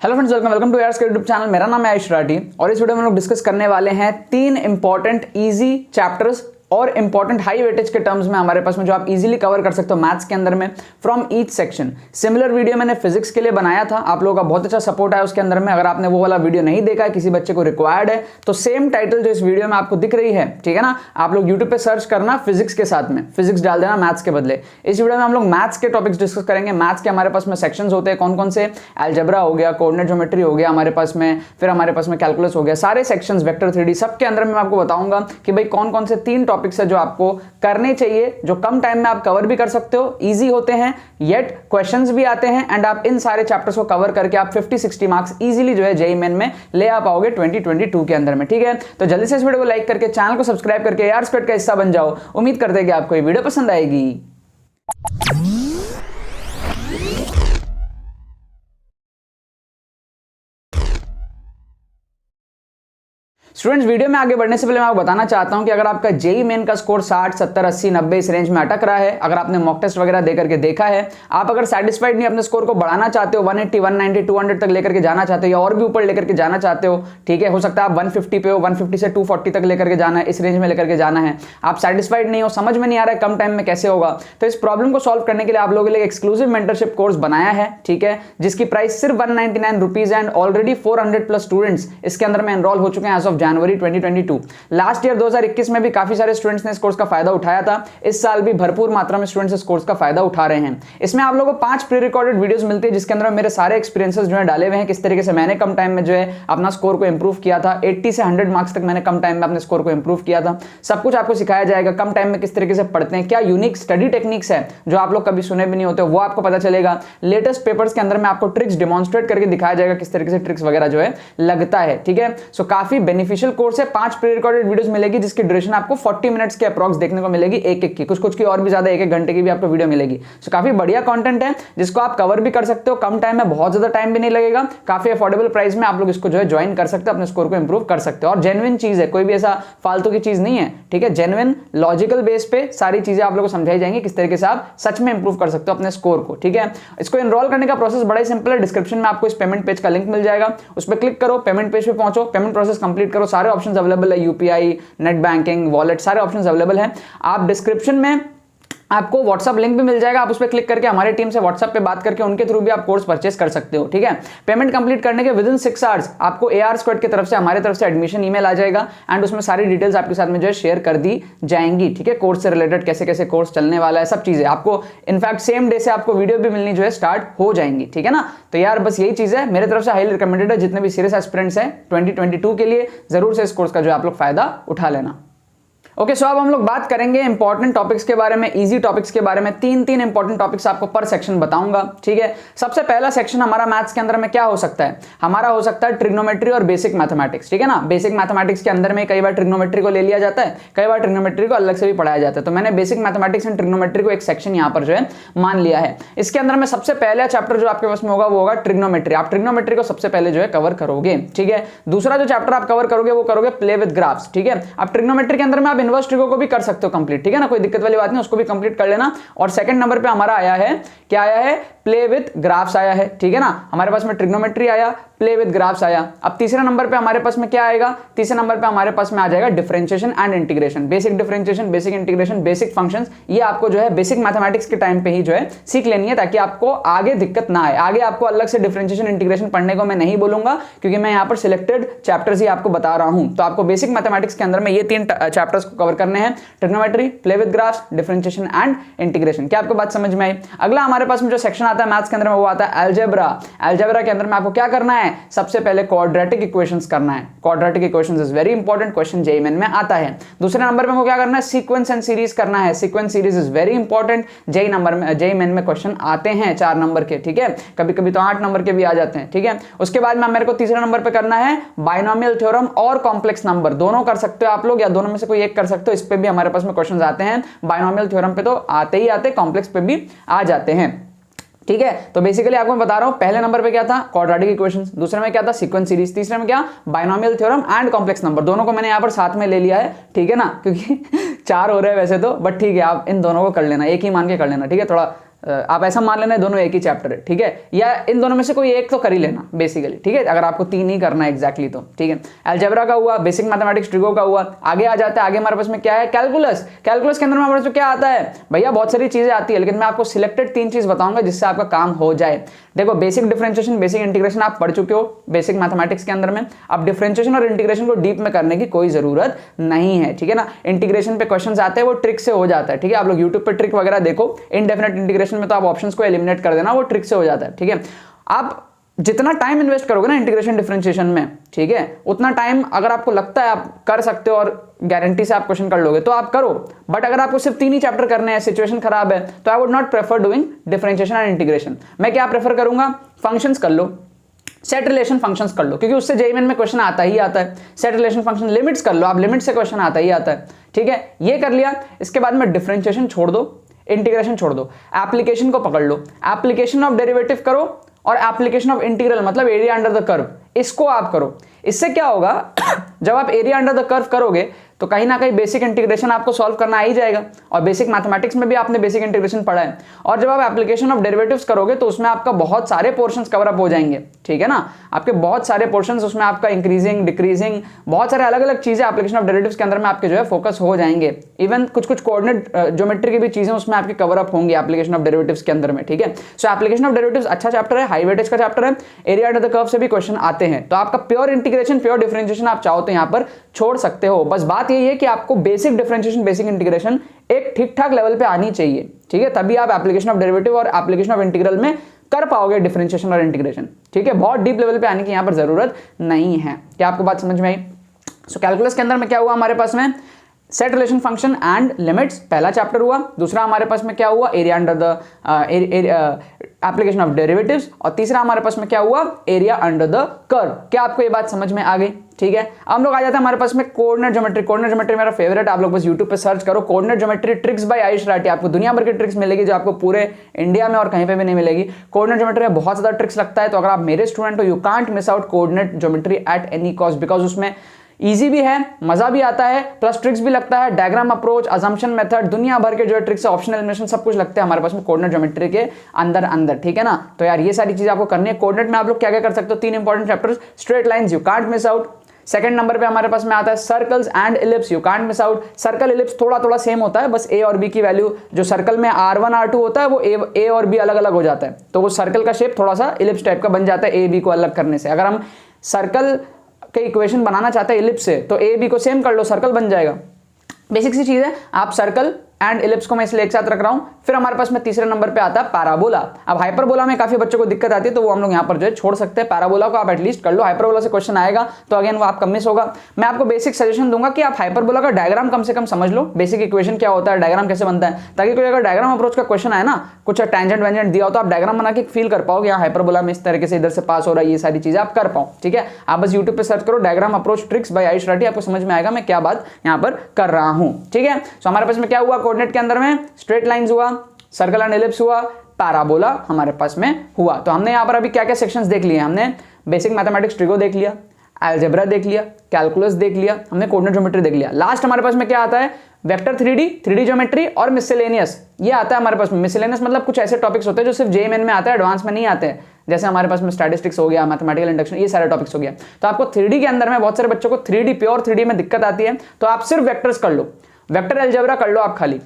Hello friends, welcome to यार्स YouTube channel. मेरा नाम है आयुष राठी और इस वीडियो में हम लोग डिस्कस करने वाले हैं 3 इंपॉर्टेंट इजी चैप्टर्स और इंपॉर्टेंट हाई वेटेज के टर्म्स में हमारे पास में जो आप इजीली कवर कर सकते हो मैथ्स के अंदर में from each section. Similar video मैंने फिजिक्स के लिए बनाया था, आप लोगों का बहुत अच्छा सपोर्ट है उसके अंदर में। अगर आपने वो वाला वीडियो नहीं देखा है, किसी बच्चे को रिक्वायर्ड है, तो सेम टाइटल जो इस वीडियो में आपको दिख रही है, ठीक है ना, आप लोग यूट्यूब पे सर्च करना फिजिक्स के साथ में, फिजिक्स डाल देना मैथ्स के बदले। इस वीडियो में हम लोग मैथ्स के टॉपिक्स डिस्कस करेंगे। मैथ्स के हमारे पास में सेक्शंस होते हैं कौन कौन से, अलजेब्रा हो गया, कोऑर्डिनेट ज्योमेट्री हो गया हमारे पास में, फिर हमारे पास में कैलकुलस हो गया, सारे सेक्शंस, वेक्टर 3D, सबके अंदर मैं आपको बताऊंगा कि भाई कौन कौन से 3 टॉपिक्स है जो आपको करने चाहिए, जो कम टाइम में आप कवर भी कर सकते हो, इजी होते हैं, येट क्वेश्चंस भी आते हैं, एंड आप इन सारे चैप्टर्स को कवर करके आप 50-60 मार्क्स इजीली जो है जेईई मेन में ले आ पाओगे 2022 के अंदर में। ठीक है, तो जल्दी से इस वीडियो को लाइक करके चैनल को सब्सक्राइब करके यार स्क्वाड का हिस्सा बन जाओ। उम्मीद करते हैं कि आपको ये वीडियो पसंद आएगी। स्टूडेंट्स, वीडियो में आगे बढ़ने से पहले मैं आपको बताना चाहता हूं कि अगर आपका जेईई मेन का स्कोर 60, 70, 80, 90 इस रेंज में अटक रहा है, अगर आपने मॉक टेस्ट वगैरह देकर के देखा है, आप अगर सेटिस्फाइड नहीं अपने स्कोर को बढ़ाना चाहते हो, 180, 190, 200 तक लेकर के जाना चाहते हो या और भी ऊपर लेकर के जाना चाहते हो, ठीक है, हो सकता है आप 150 पे हो, 150 से 240 तक लेकर के जाना है, इस रेंज में लेकर के जाना है, आप सेटिस्फाइड नहीं हो, समझ में नहीं आ रहा है कम टाइम में कैसे होगा, तो इस प्रॉब्लम को सॉल्व करने के लिए आप लोगों के लिए एक्सक्लूसिव मेंटरशिप कोर्स बनाया है, ठीक है, जिसकी प्राइस सिर्फ 199 rupees and already 400 plus students इसके अंदर में एनरोल हो चुके हैं as of January 2022। Last year 2021 में भी काफी सारे स्टूडेंट्स ने इस कोर्स का फायदा उठाया था, इस साल भी भरपूर मात्रा में स्टूडेंट्स इस कोर्स का फायदा उठा रहे हैं। इसमें आप लोगों को 5 प्री रिकॉर्डेड वीडियोस मिलती है जिसके अंदर मेरे सारे एक्सपीरियंसेस जो है डाले हुए हैं, किस तरीके से मैंने कम टाइम में जो है अपना स्कोर को इंप्रूव किया था, 80 से 100 मार्क्स तक मैंने कम टाइम में अपने स्कोर को इंप्रूव किया था। सब कुछ आपको सिखाया जाएगा, कम टाइम में किस तरीके से पढ़ते हैं, क्या यूनिक स्टडी टेक्निक्स है जो आप लोग कभी सुने भी नहीं होते, वो आपको पता चलेगा। लेटेस्ट पेपर्स के अंदर में आपको ट्रिक्स डिमॉन्स्ट्रेट करके दिखाया जाएगा, किस तरीके से ट्रिक्स वगैरह जो है लगता है, ठीक है। सो काफी बेनिफिशियल कोर्स है, 5 प्री रिकॉर्डेड वीडियोस मिलेगी जिसकी ड्यूरेशन आपको 40 मिनट्स के अप्रॉक्स देखने को मिलेगी, एक की, कुछ की और भी ज्यादा 1-1 घंटे की भी आपको वीडियो मिलेगी। सो काफी बढ़िया कंटेंट है जिसको आप कवर भी कर सकते हो कम टाइम में, बहुत ज्यादा टाइम भी नहीं लगेगा, काफी अफोर्डेबल प्राइस में आप लोग इसको जो है ज्वाइन कर सकते हो, अपने स्कोर को इंप्रूव कर सकते हो। और जेन्युइन चीज है, कोई भी ऐसा फालतू की चीज नहीं है, ठीक है, जेन्युइन लॉजिकल बेस पे सारी चीजें आप लोगों को समझाई जाएंगी, किस तरीके से आप सच में इंप्रूव कर सकते हो अपने स्कोर को, ठीक है। इसको एनरोल करने का प्रोसेस बड़ा ही सिंपल है, डिस्क्रिप्शन में आपको इस पेमेंट पेज का लिंक मिल जाएगा, उस पर क्लिक करो, पेमेंट पेज पे पहुंचो, पेमेंट प्रोसेस कंप्लीट करो, सारे ऑप्शंस अवेलेबल है, यूपीआई, नेट बैंकिंग, वॉलेट, सारे ऑप्शंस अवेलेबल हैं। आप डिस्क्रिप्शन में आपको व्हाट्सअप लिंक भी मिल जाएगा, आप उस पर क्लिक करके हमारी टीम से व्हाट्सअप पे बात करके उनके थ्रू भी आप कोर्स परचेस कर सकते हो, ठीक है। पेमेंट कंप्लीट करने के विदिन 6 आवर्स आपको AR स्क्वाड की तरफ से, हमारी तरफ से एडमिशन ईमेल आ जाएगा एंड उसमें सारी डिटेल्स आपके साथ में जो है शेयर कर दी जाएंगी, ठीक है। कोर्स से रिलेटेड कैसे कैसे कोर्स चलने वाला है, सब चीजें आपको इनफैक्ट सेम डे से आपको वीडियो भी मिलनी जो है स्टार्ट हो जाएंगी, ठीक है ना। तो यार बस यही चीज है, मेरे तरफ से हाईली रिकमेंडेड है, जितने भी सीरियस एस्पिरेंट्स हैं 2022 के लिए जरूर से इस कोर्स का जो है आप लोग फायदा उठा लेना। ओके, सो अब हम लोग बात करेंगे इंपॉर्टेंट टॉपिक्स के बारे में, इजी टॉपिक्स के बारे में। 3 इंपॉर्टेंट टॉपिक्स आपको पर सेक्शन बताऊंगा, ठीक है। सबसे पहला सेक्शन हमारा मैथ्स के अंदर में क्या हो सकता है, हमारा हो सकता है ट्रिग्नोमेट्री और बेसिक मैथमेटिक्स, ठीक है ना। बेसिक मैथमेटिक्स के अंदर में कई बार ट्रिग्नोमेट्री को ले लिया जाता है, कई बार ट्रिग्नोमेट्री को अलग से भी पढ़ाया जाता है, तो मैंने बेसिक मैथमेटिक्स एंड ट्रिग्नोमेट्री को एक सेक्शन यहाँ पर जो है मान लिया है। इसके अंदर में सबसे पहला चैप्टर जो आपके पास में होगा वो होगा ट्रिग्नोमेट्री। आप ट्रिग्नोमेट्री को सबसे पहले जो है कवर करोगे, ठीक है। दूसरा जो चैप्टर आप कवर करोगे वो करोगे प्ले विद ग्राफ्स, ठीक है। अब ट्रिग्नोमेट्री के अंदर में आप इनवर्स ट्रिगो को भी कर सकते हो कंप्लीट, ठीक है ना, कोई दिक्कत वाली बात नहीं, उसको भी कंप्लीट कर लेना। और सेकंड नंबर पे हमारा आया है, क्या आया है, प्ले विद ग्राफ्स आया है, ठीक है ना। हमारे पास में ट्रिग्नोमेट्री आया, प्ले विद ग्राफ्स आया। अब तीसरे नंबर पे हमारे पास में क्या आएगा, तीसरे नंबर पे हमारे पास में आ जाएगा differentiation and integration, basic differentiation, basic integration, basic functions. ये आपको जो है बेसिक मैथमेटिक्स के टाइम पे ही जो है सीख लेनी है, ताकि आपको आगे दिक्कत ना आए। आगे आपको अलग से डिफरेंशिएशन इंटीग्रेशन पढ़ने को मैं नहीं बोलूंगा, क्योंकि मैं यहाँ पर सिलेक्टेड चैप्टर्स ही आपको बता रहा हूं। तो आपको बेसिक मैथमेटिक्स के अंदर में ये 3 चैप्टर्स को कवर करने हैं, trigonometry, play with graphs, differentiation and integration. क्या आपको बात समझ में आई? अगला हमारे पास में जो सेक्शन आता है मैथ्स के अंदर में वो आता है अलजेब्रा। अलजेब्रा के अंदर में आपको क्या करना है, सबसे पहले क्वाड्रेटिक इक्वेशंस करना है। Quadratic equations is very important, question JEE main में आता है। दूसरे नंबर पे क्या करना है, सीक्वेंस एंड सीरीज करना है। Sequence series is very important, JEE main में क्वेश्चन आते हैं 4 नंबर के, ठीक है, कभी कभी तो 8 नंबर के भी आ जाते हैं, ठीक है। उसके बाद में मेरे को तीसरे नंबर पे करना है बाइनोमियल थ्योरम और कॉम्प्लेक्स नंबर, दोनों कर सकते हो आप लोग या दोनों में से कोई एक कर सकते हो। इस पे भी हमारे पास में क्वेश्चन आते हैं, बाइनोमियल थ्योरम पे तो आते ही आते, कॉम्प्लेक्स पे भी आ जाते हैं, ठीक है। तो बेसिकली आपको मैं बता रहा हूं, पहले नंबर पे क्या था, क्वाड्रेटिक इक्वेशंस, दूसरे में क्या था, सीक्वेंस सीरीज, तीसरे में क्या, binomial theorem and complex number. दोनों को मैंने यहां पर साथ में ले लिया है, ठीक है ना, क्योंकि 4 हो रहे हैं वैसे तो, बट ठीक है, आप इन दोनों को कर लेना, एक ही मान के कर लेना, ठीक है, थोड़ा आप ऐसा मान लेना दोनों एक ही चैप्टर है, ठीक है, या इन दोनों में से कोई एक तो कर ही लेना बेसिकली, ठीक है, अगर आपको 3 ही करना है एग्जैक्टली तो, ठीक है। अलजेब्रा का हुआ, बेसिक मैथमेटिक्स ट्रिगो का हुआ, आगे आ जाता है, आगे हमारे पास में क्या है, कैलकुलस। कैलकुलस के अंदर हमारे पास क्या आता है भैया, बहुत सारी चीजें आती है, लेकिन मैं आपको सिलेक्टेड 3 चीज बताऊंगा जिससे आपका काम हो जाए। देखो, बेसिक डिफरेंशिएशन, बेसिक इंटीग्रेशन आप पढ़ चुके हो बेसिक मैथमेटिक्स के अंदर में। अब डिफरेंशिएशन और इंटीग्रेशन को डीप में करने की कोई जरूरत नहीं है, ठीक है ना। इंटीग्रेशन पे क्वेश्चंस आते हैं, वो ट्रिक से हो जाता है, ठीक है। आप लोग यूट्यूब पे ट्रिक वगैरह देखो, इनडेफिनेट इंटीग्रेशन में तो आप ऑप्शंस को एलिमिनेट कर देना, वो ट्रिक से हो जाता है, ठीक है। आप जितना टाइम इन्वेस्ट करोगे ना इंटीग्रेशन डिफरेंशिएशन में, ठीक है, उतना टाइम अगर आपको लगता है आप कर सकते हो और गारंटी से आप क्वेश्चन कर लोगे तो आप करो। बट अगर आपको सिर्फ 3 ही चैप्टर करने हैं, सिचुएशन खराब है, तो I would not prefer doing differentiation and integration. मैं क्या प्रेफर करूंगा, फंक्शंस कर लो, सेट रिलेशन फंक्शंस कर लो, क्योंकि उससे जेईई मेन में क्वेश्चन आता ही आता है। सेट रिलेशन फंक्शन, लिमिट्स कर लो, आप लिमिट से क्वेश्चन आता ही आता है, ठीक है। ये कर लिया, इसके बाद में डिफरेंशिएशन छोड़ दो, इंटीग्रेशन छोड़ दो, एप्लीकेशन को पकड़ लो। एप्लीकेशन ऑफ डेरिवेटिव करो और एप्लीकेशन ऑफ इंटीग्रल मतलब एरिया अंडर द कर्व, इसको आप करो। इससे क्या होगा जब आप एरिया अंडर द कर्व करोगे तो कहीं ना कहीं बेसिक इंटीग्रेशन आपको सॉल्व करना आ ही जाएगा, और बेसिक मैथमेटिक्स में भी आपने बेसिक इंटीग्रेशन पढ़ा है। और जब आप एप्लीकेशन ऑफ डेरिवेटिव्स करोगे तो उसमें आपका बहुत सारे पोर्शंस कवर अप हो जाएंगे, ठीक है ना। आपके बहुत सारे पोर्शंस उसमें आपका इंक्रीजिंग, डिक्रीजिंग, बहुत सारे अलग अलग चीजें एप्लीकेशन ऑफ डेरिवेटिव्स के अंदर में आपके जो है फोकस हो जाएंगे। इवन कुछ कुछ कोऑर्डिनेट ज्योमेट्री की भी चीजें उसमें आपकी कवर अप होंगी एप्लीकेशन ऑफ डेरिवेटिव्स के अंदर में, ठीक है। सो एप्लीकेशन ऑफ डेरिवेटिव्स अच्छा चैप्टर है, हाई वेटेज का चैप्टर है, एरिया अंडर द कर्व से भी क्वेश्चन आते हैं। तो आपका प्योर इंटीग्रेशन, प्योर डिफरेंशिएशन आप चाहो तो यहाँ पर छोड़ सकते हो। बस बात यही है कि आपको बेसिक डिफरेंशिएशन, बेसिक इंटीग्रेशन एक ठीक ठाक लेवल पे आनी चाहिए, ठीक है, तभी आप एप्लीकेशन ऑफ डेरिवेटिव और एप्लीकेशन ऑफ इंटीग्रल में कर पाओगे डिफरेंशिएशन और इंटीग्रेशन, ठीक है। बहुत डीप लेवल पे आने की यहाँ पर जरूरत नहीं है। क्या आपको बात समझ में आई? सो कैलकुलस के अंदर में क्या हुआ हमारे पास में, set relation function and limits पहला चैप्टर हुआ। दूसरा हमारे पास में क्या हुआ, area under the application of derivatives, और तीसरा हमारे पास में क्या हुआ, एरिया अंडर द कर्व। क्या आपको ये बात समझ में आ गई? ठीक है, अब हम लोग आ जाते हैं हमारे पास में कोऑर्डिनेट ज्योमेट्री। कोऑर्डिनेट ज्योमेट्री मेरा फेवरेट, आप लोग बस यूट्यूब पे सर्च करो coordinate geometry tricks bye Ayush Rathi, आपको दुनिया भर की ट्रिक्स मिलेगी जो आपको पूरे इंडिया में और कहीं पे भी नहीं मिलेगी। कोऑर्डिनेट ज्योमेट्री में बहुत ज्यादा ट्रिक्स लगता है, तो अगर आप मेरे स्टूडेंट हो, you can't miss out coordinate geometry at any cost, because उसमें इजी भी है, मजा भी आता है, प्लस ट्रिक्स भी लगता है, डायग्राम अप्रोच, अजम्पशन मेथड, दुनिया भर के जो ट्रिक्स है, ऑप्शनल एलिमिनेशन, सब कुछ लगता है हमारे पास में कोऑर्डिनेट ज्योमेट्री के अंदर, ठीक है ना। तो यार ये सारी चीजें आपको करनी है। कोऑर्डिनेट में आप लोग क्या क्या कर सकते हो, 3 important chapters, straight lines you can't miss out. Second number पे हमारे पास में आता है circles and ellipse, you can't miss out. Circle ellipse थोड़ा थोड़ा सेम होता है, बस ए और बी की वैल्यू, जो सर्कल में R1 R2 होता है वो ए और बी अलग अलग हो जाता है, तो वो सर्कल का शेप थोड़ा सा इलिप्स टाइप का बन जाता है ए बी को अलग करने से। अगर हम सर्कल के इक्वेशन बनाना चाहते हैं इलिप्स से, तो ए बी को सेम कर लो, सर्कल बन जाएगा। बेसिक सी चीज है। आप सर्कल एंड इलिप्स को मैं इसलिए एक साथ रख रहा हूं। फिर हमारे पास में तीसरे नंबर पे आता है पैराबोला। अब हाइपरबोला में काफी बच्चों को दिक्कत आती है, तो वो हम लोग यहाँ पर जो है छोड़ सकते हैं। पैराबोला को आप एटलीस्ट कर लो, हाइपरबोला से क्वेश्चन आएगा तो अगेन वो आपका मिस होगा। मैं आपको बेसिक सजेशन दूंगा कि आप हाइपरबोला का डायग्राम कम से कम समझ लो, बेसिक इक्वेशन क्या होता है, डायग्राम कैसे बनता है, ताकि कोई अगर डायग्राम अप्रोच का क्वेश्चन आए ना, कुछ टेंजेंट वेंजेंट दिया हो, तो आप डायग्राम बना के फील कर पाओगे यहाँ हाइपरबोला में इस तरीके से इधर से पास हो रहा है, ये सारी चीजें आप कर पाओ। ठीक है, आप बस यूट्यूब पे सर्च करो diagram approach tricks bye Ayush Rathi, आपको समझ में आएगा मैं क्या बात यहाँ पर कर रहा हूँ। ठीक है, तो हमारे पास में क्या हुआ, कोऑर्डिनेट के अंदर में स्ट्रेट लाइंस हुआ, सर्कल एंड इलिप्स हुआ, पैराबोला हमारे पास में हुआ। तो हमने यहाँ पर अभी क्या क्या सेक्शंस देख लिए, हमने बेसिक मैथमेटिक्स ट्रिगो देख लिया, अलजेब्रा देख लिया, कैलकुलस देख लिया, हमने कोऑर्डिनेट ज्योमेट्री देख लिया। लास्ट हमारे पास में क्या आता है, वेक्टर 3D ज्योमेट्री और मिसलेनियस, ये आता है हमारे पास में। मिसलेनियस मतलब कुछ ऐसे टॉपिक्स होते हैं जो सिर्फ जेईई मेन में आते हैं, एडवांस में नहीं आते हैं, जैसे हमारे पास में स्टैटिस्टिक्स हो गया, मैथमेटिकल इंडक्शन, ये सारे टॉपिक्स हो गया। तो आपको 3D के अंदर में बहुत सारे बच्चों को 3D प्योर 3D में दिक्कत आती है, तो आप सिर्फ वेक्टर्स कर लो, वेक्टर अलजेब्रा कर लो आप खाली,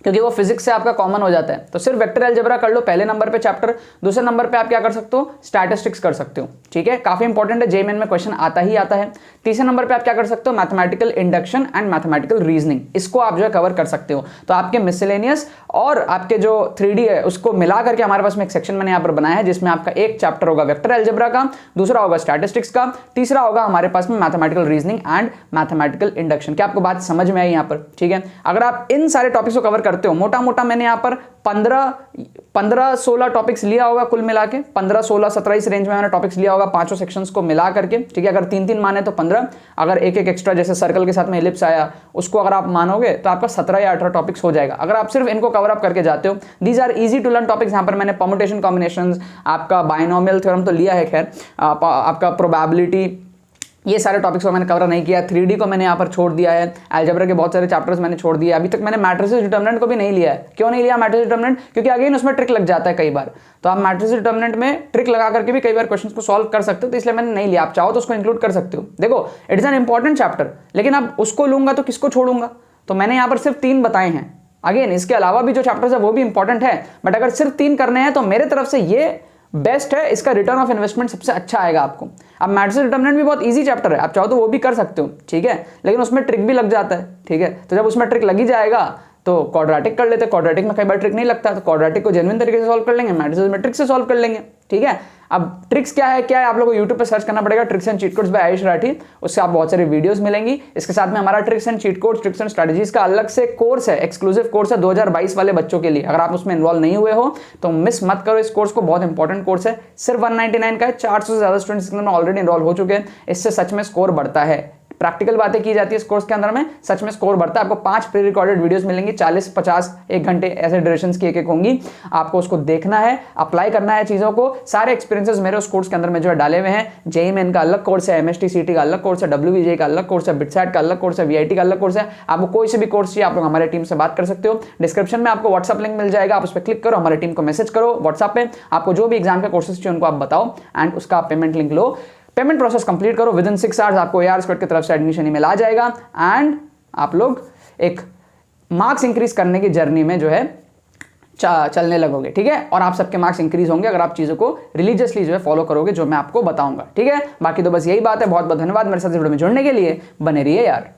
क्योंकि वो फिजिक्स से आपका कॉमन हो जाता है। तो सिर्फ वेक्टर अलजेब्रा कर लो पहले नंबर पे चैप्टर, दूसरे नंबर पे आप क्या कर सकते हो, स्टैटिस्टिक्स कर सकते हो। ठीक है, काफी इंपॉर्टेंट है, जेईई मेन में क्वेश्चन आता ही आता है। तीसरे नंबर पे आप क्या कर सकते हो, mathematical induction and mathematical reasoning, इसको आप जो है कवर कर सकते हो। तो आपके मिसलेनियस और आपके जो 3D है उसको मिला करके हमारे पास में एक सेक्शन मैंने यहाँ पर बनाया है, जिसमें आपका एक चैप्टर होगा वेक्टर अलजेब्रा का, दूसरा होगा स्टैटिस्टिक्स का, तीसरा होगा हमारे पास में mathematical reasoning and mathematical induction. क्या आपको बात समझ में आई यहाँ पर? ठीक है, अगर आप इन सारे टॉपिक्स को कवर करते हो, मोटा मोटा मैंने यहाँ पर 15-16 टॉपिक्स लिया होगा कुल मिला के, 15-16-17 इस रेंज में मैंने टॉपिक्स लिया होगा पांचों सेक्शंस को मिला करके। ठीक है, अगर 3-3 माने तो 15, अगर एक एक एक्स्ट्रा जैसे सर्कल के साथ में इलिप्स आया उसको अगर आप मानोगे तो आपका 17 या 18 टॉपिक्स हो जाएगा, अगर आप सिर्फ इनको कवर अप करके जाते हो। These are easy to learn topics. यहाँ पर मैंने परम्यूटेशन कॉम्बिनेशंस, आपका बाइनोमियल थ्योरम तो लिया है, खैर आपका प्रोबेबिलिटी, ये सारे टॉपिक्स को मैंने कवर नहीं किया। 3D को मैंने यहाँ पर छोड़ दिया है। अलजेब्रा के बहुत सारे चैप्टर्स मैंने छोड़ दिया। अभी तक मैंने मैट्रिसेस डिटरमिनेंट को भी नहीं लिया है। क्यों नहीं लिया मैट्रिसेस डिटरमिनेंट? क्योंकि अगेन उसमें ट्रिक लग जाता है कई बार। तो आप मैट्रिसेस डिटरमिनेंट में ट्रिक लगा करके भी कई बार क्वेश्चन को सॉल्व कर सकते हो, तो इसलिए मैंने नहीं लिया। आप चाहो तो उसको इंक्लूड कर सकते हो। देखो it is an important chapter, लेकिन अब उसको लूंगा तो किसको छोड़ूंगा? तो मैंने यहाँ पर सिर्फ 3 बताए हैं। अगेन इसके अलावा भी जो चैप्टर्स है वो भी इंपॉर्टेंट है, बट अगर सिर्फ 3 करने हैं तो मेरे तरफ से ये बेस्ट है। इसका रिटर्न ऑफ इन्वेस्टमेंट सबसे अच्छा आएगा आपको। अब मैट्रिसेस डिटरमिनेंट भी बहुत इजी चैप्टर है, आप चाहो तो वो भी कर सकते हो, ठीक है, लेकिन उसमें ट्रिक भी लग जाता है, ठीक है। तो जब उसमें ट्रिक लगी जाएगा तो क्वाड्रेटिक कर लेते। क्वाड्रेटिक में कई बार ट्रिक नहीं लगता, तो क्वाड्रेटिक को जेन्युइन तरीके से सॉल्व कर लेंगे, मैट्रिसेस में ट्रिक से सॉल्व कर लेंगे, ठीक है। अब ट्रिक्स क्या है आप लोगों को यूट्यूब पे सर्च करना पड़ेगा, tricks and cheat codes by Ayush Rathi. उससे आप बहुत सारी वीडियोस मिलेंगी। इसके साथ में हमारा tricks and cheat codes, tricks and strategies का अलग से कोर्स है, एक्सक्लूसिव कोर्स है 2022 वाले बच्चों के लिए। अगर आप उसमें इन्वॉल्व नहीं हुए हो तो मिस मत करो इस कोर्स को, बहुत इंपॉर्टेंट कोर्स है। सिर्फ 199 का है, 400 से ज्यादा स्टूडेंट्स इसके अंदर ऑलरेडी इन्वॉल्व हो चुके हैं। इससे सच में स्कोर बढ़ता है, प्रैक्टिकल बातें की जाती है इस कोर्स के अंदर में, सच में स्कोर बढ़ता है। आपको 5 प्री रिकॉर्डेड वीडियोस मिलेंगी, 40, 50, 1 घंटे ऐसे ड्यूरेशंस की एक होंगी। आपको उसको देखना है, अप्लाई करना है चीजों को। सारे एक्सपीरियंसेस मेरे उस कोर्स के अंदर में जो है डाले हुए हैं। जेईई मेन का अलग कोर्स है, एमएसटी सीटी का अलग कोर्स है, डब्ल्यूबीजे का अलग कोर्स है, बिटसैट का अलग कोर्स है, वीआईटी का अलग कोर्स है। आपको कोई से भी कोर्स चाहिए आप लोग हमारे टीम से बात कर सकते हो। डिस्क्रिप्शन में आपको व्हाट्सअप लिंक मिल जाएगा, आप उस पर क्लिक करो, हमारे टीम को मैसेज करो व्हाट्सअप पे। आपको जो भी एग्जाम के कोर्सेज चाहिए उनको आप बताओ एंड उसका पेमेंट लिंक लो। पेमेंट प्रोसेस कंप्लीट करो, विद इन 6 आवर्स आपको AR स्क्वाड की तरफ से एडमिशन ईमेल आ जाएगा एंड आप लोग एक मार्क्स इंक्रीज करने की जर्नी में जो है चलने लगोगे, ठीक है। और आप सबके मार्क्स इंक्रीज होंगे अगर आप चीजों को रिलीजियसली जो है फॉलो करोगे, जो मैं आपको बताऊंगा, ठीक है। बाकी तो बस यही बात है। बहुत बहुत धन्यवाद मेरे साथ वीडियो में जुड़ने के लिए। बने रहिए यार।